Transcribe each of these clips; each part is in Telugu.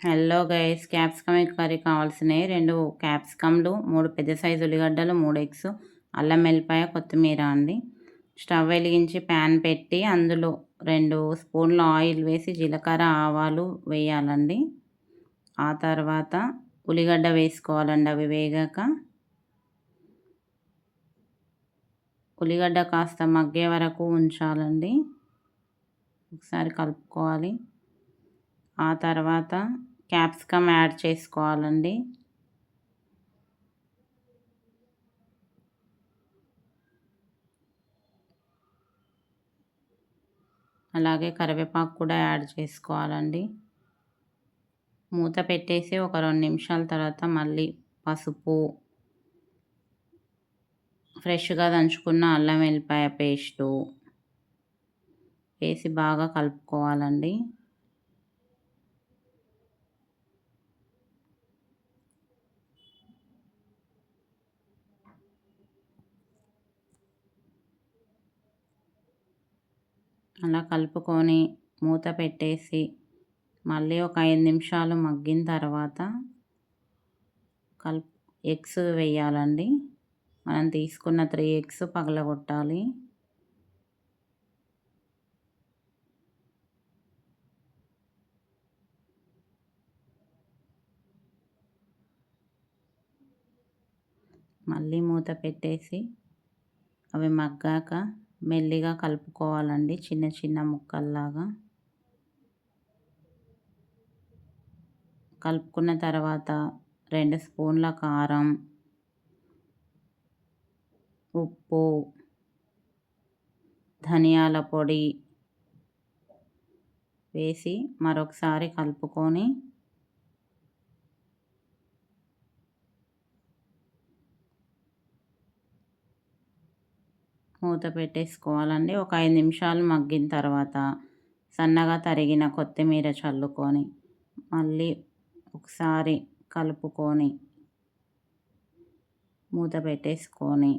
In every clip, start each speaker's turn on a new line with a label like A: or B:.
A: Hello guys, capsicum egg curry కావాల్సినవి 2 క్యాప్సికమ్లు, 3 పెద్ద సైజు ఉల్లిగడ్డలు, 3 ఎగ్స్, అల్లం వెల్లిపాయ, కొత్తిమీర అండి. స్టవ్ వెలిగించి ప్యాన్ పెట్టి అందులో 2 స్పూన్ల ఆయిల్ వేసి జీలకర్ర ఆవాలు వేయాలండి. ఆ తర్వాత ఉల్లిగడ్డ వేసుకోవాలండి. అవి వేగాక ఉల్లిగడ్డ కాస్త మగ్గే వరకు ఉంచాలండి. ఒకసారి కలుపుకోవాలి. ఆ తర్వాత క్యాప్సికమ్ యాడ్ చేసుకోవాలండి. అలాగే కరివేపాకు కూడా యాడ్ చేసుకోవాలండి. మూత పెట్టేసి ఒక 2 నిమిషాల తర్వాత మళ్ళీ పసుపు, ఫ్రెష్గా దంచుకున్న అల్లం వెల్లిపాయ పేస్టు వేసి బాగా కలుపుకోవాలండి. అలా కలుపుకొని మూత పెట్టేసి మళ్ళీ ఒక 5 నిమిషాలు మగ్గిన తర్వాత ఎగ్స్ వేయాలండి. మనం తీసుకున్న 3 ఎగ్స్ పగలగొట్టాలి. మళ్ళీ మూత పెట్టేసి అవి మగ్గాక మెల్లిగా కలుపుకోవాలండి, చిన్న చిన్న ముక్కల్లాగా. కలుపుకున్న తర్వాత 2 స్పూన్ల కారం, ఉప్పు, ధనియాల పొడి వేసి మరొకసారి కలుపుకొని మూత పెట్టేసుకోవాలండి. ఒక 5 నిమిషాలు మగ్గిన తర్వాత సన్నగా తరిగిన కొత్తిమీర చల్లుకొని మళ్ళీ ఒకసారి కలుపుకొని మూత పెట్టేసుకొని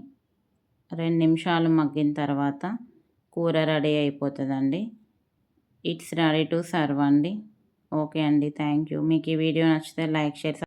A: 2 నిమిషాలు మగ్గిన తర్వాత కూర రెడీ అయిపోతుందండి. ఇట్స్ రెడీ టు సర్వ్ అండి. ఓకే అండి, థ్యాంక్ యూ. మీకు ఈ వీడియో నచ్చితే లైక్, షేర్